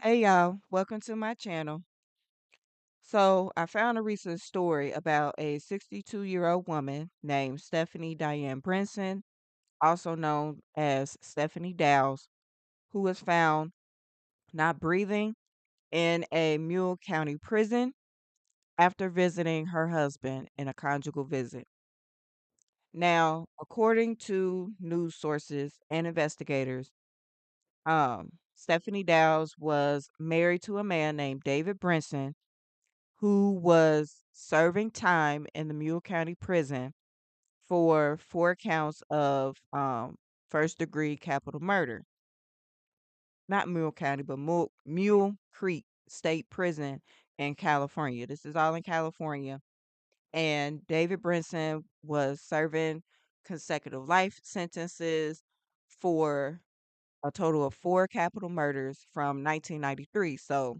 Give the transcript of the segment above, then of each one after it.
Hey y'all, welcome to my channel. So, I found a recent story about a 62-year-old woman named Stephanie Diane Brinson, also known as Stephanie Dowles, who was found not breathing in a Mule County prison after visiting her husband in a conjugal visit. Now, according to news sources and investigators, Stephanie Dowles was married to a man named David Brinson who was serving time in the Mule County Prison for 4 counts of first degree capital murder. Not Mule County, but Mule Creek State Prison in California. This is all in California. And David Brinson was serving consecutive life sentences for a total of 4 capital murders from 1993. So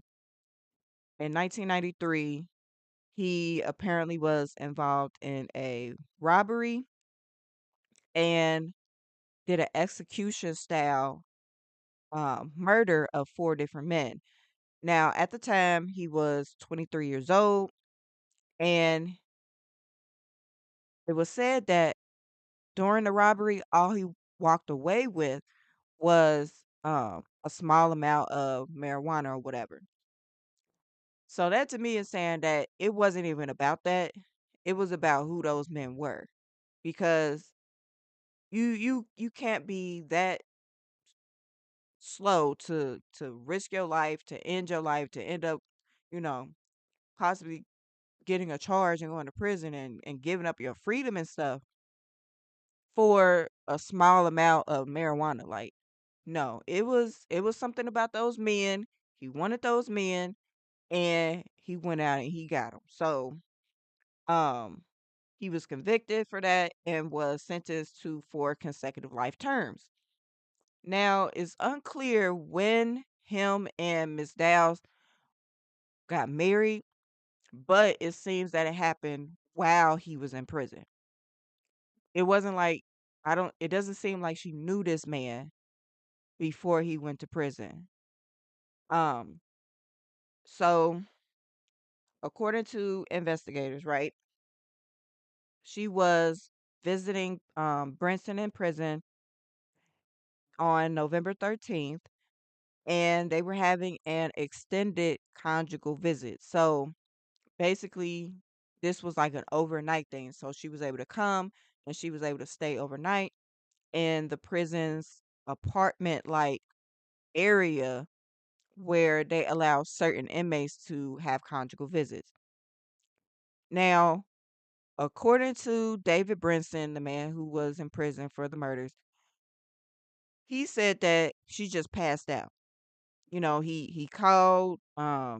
in 1993, he apparently was involved in a robbery and did an execution style murder of 4 different men. Now, at the time, he was 23 years old, and it was said that during the robbery, all he walked away with was a small amount of marijuana or whatever. So that to me is saying that it wasn't even about that. It was about who those men were, because you can't be that slow to risk your life, to end your life, to end up, you know, possibly getting a charge and going to prison and giving up your freedom and stuff for a small amount of marijuana. Like, no, it was something about those men. He wanted those men, and he went out and he got them. So, um, he was convicted for that and was sentenced to 4 consecutive life terms. Now, it's unclear when him and Miss Dowles got married, but it seems that it happened while he was in prison. It wasn't like it doesn't seem like she knew this man before he went to prison. Um, so according to investigators, right, she was visiting Brinson in prison on November 13th, and they were having an extended conjugal visit. So basically, this was like an overnight thing. So she was able to come and she was able to stay overnight in the prison's apartment like area where they allow certain inmates to have conjugal visits. Now, according to David Brinson, the man who was in prison for the murders, he said that she just passed out. He called I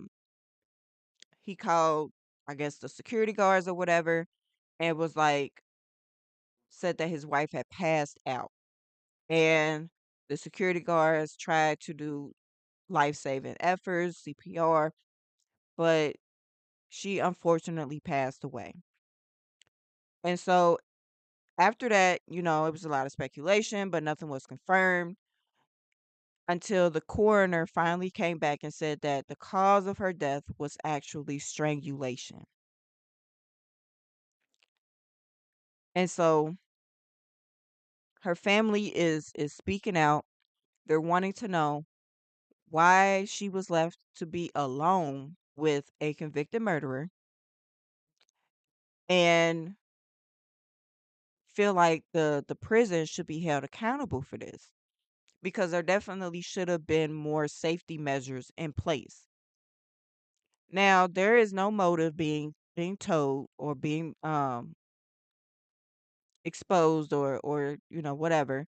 guess the security guards or whatever, and was like, said that his wife had passed out, and the security guards tried to do life-saving efforts, CPR, but she unfortunately passed away. And so after that, it was a lot of speculation, but nothing was confirmed until the coroner finally came back and said that the cause of her death was actually strangulation. And so her family is speaking out. They're wanting to know why she was left to be alone with a convicted murderer, and feel like the prison should be held accountable for this, because there definitely should have been more safety measures in place. Now, there is no motive being told or being exposed, or whatever.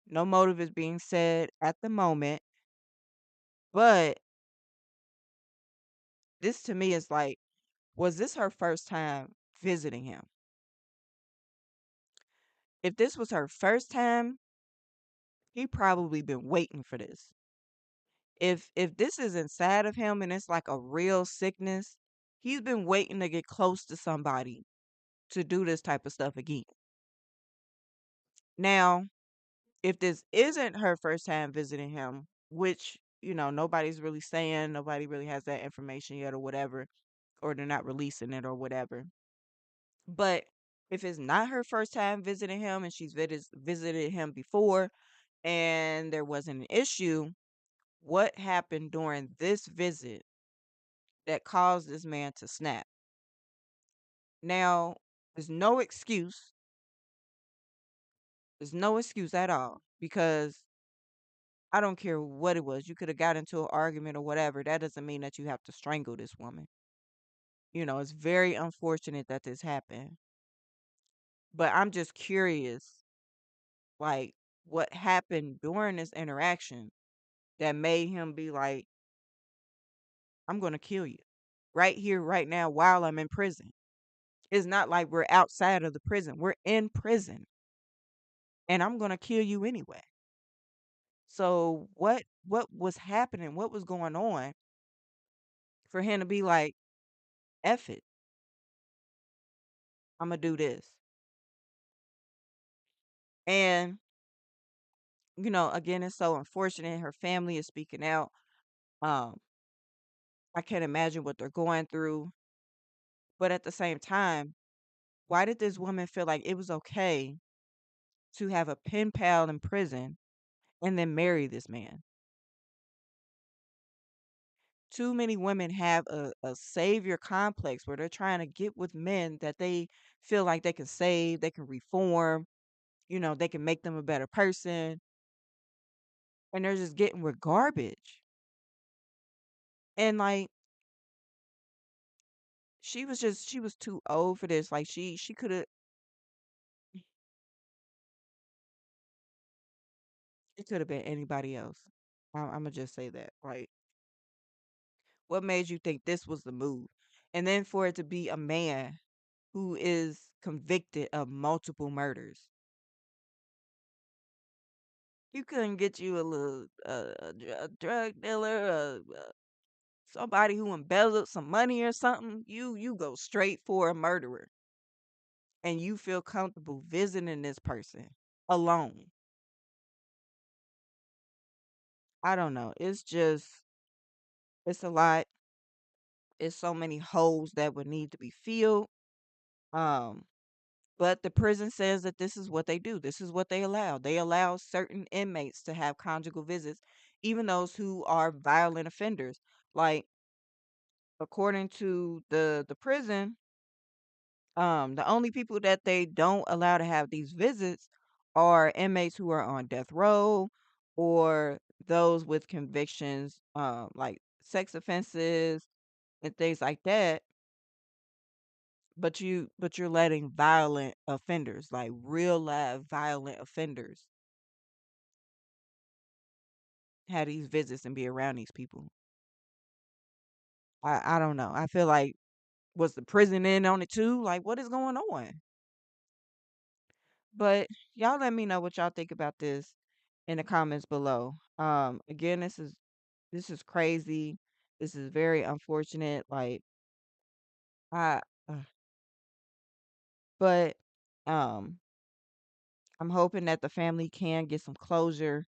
No motive is being said at the moment, but this to me is like, was this her first time visiting him? If this was her first time, he probably been waiting for this. If this is inside of him and it's like a real sickness, he's been waiting to get close to somebody to do this type of stuff again. Now, if this isn't her first time visiting him, which nobody's really saying, nobody really has that information yet or whatever, or they're not releasing it or whatever. But if it's not her first time visiting him and she's visited him before and there wasn't an issue, what happened during this visit that caused this man to snap? Now, there's no excuse. There's no excuse at all because I don't care what it was. You could have got into an argument or whatever. That doesn't mean that you have to strangle this woman. It's very unfortunate that this happened. But I'm just curious, like, what happened during this interaction that made him be like, I'm going to kill you right here, right now, while I'm in prison. It's not like we're outside of the prison, we're in prison, and I'm going to kill you anyway. So, what was happening? What was going on for him to be like, F it, I'm going to do this? And, again, it's so unfortunate. Her family is speaking out. Um, I can't imagine what they're going through. But at the same time, why did this woman feel like it was okay to have a pen pal in prison and then marry this man? Too many women have a savior complex where they're trying to get with men that they feel like they can save, they can reform, they can make them a better person, and they're just getting with garbage. And like she was too old for this. Like she could have it could have been anybody else. I'm gonna just say that. Like, what made you think this was the move? And then for it to be a man who is convicted of multiple murders. You couldn't get you a little a drug dealer, somebody who embezzled some money or something. You go straight for a murderer, and you feel comfortable visiting this person alone. I don't know. It's a lot. It's so many holes that would need to be filled. Um, but the prison says that this is what they do. This is what they allow. They allow certain inmates to have conjugal visits, even those who are violent offenders. Like, according to the prison, the only people that they don't allow to have these visits are inmates who are on death row or those with convictions, like sex offenses and things like that. But you're letting violent offenders, like real live violent offenders, have these visits and be around these people. I don't know. I feel like, was the prison in on it too? Like, what is going on? But y'all let me know what y'all think about this in the comments below. Again, this is crazy. This is very unfortunate. Like, I uh, but um I'm hoping that the family can get some closure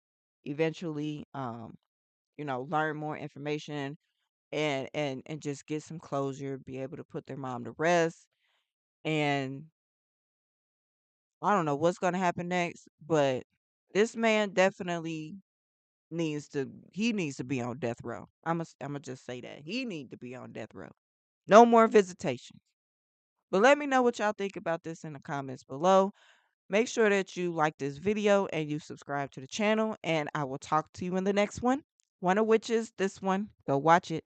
eventually. Learn more information and just get some closure, be able to put their mom to rest. And I don't know what's going to happen next, but this man definitely he needs to be on death row. I'm gonna just say that. He need to be on death row. No more visitations. But let me know what y'all think about this in the comments below. Make sure that you like this video and you subscribe to the channel, and I will talk to you in the next one. One of which is this one. Go watch it.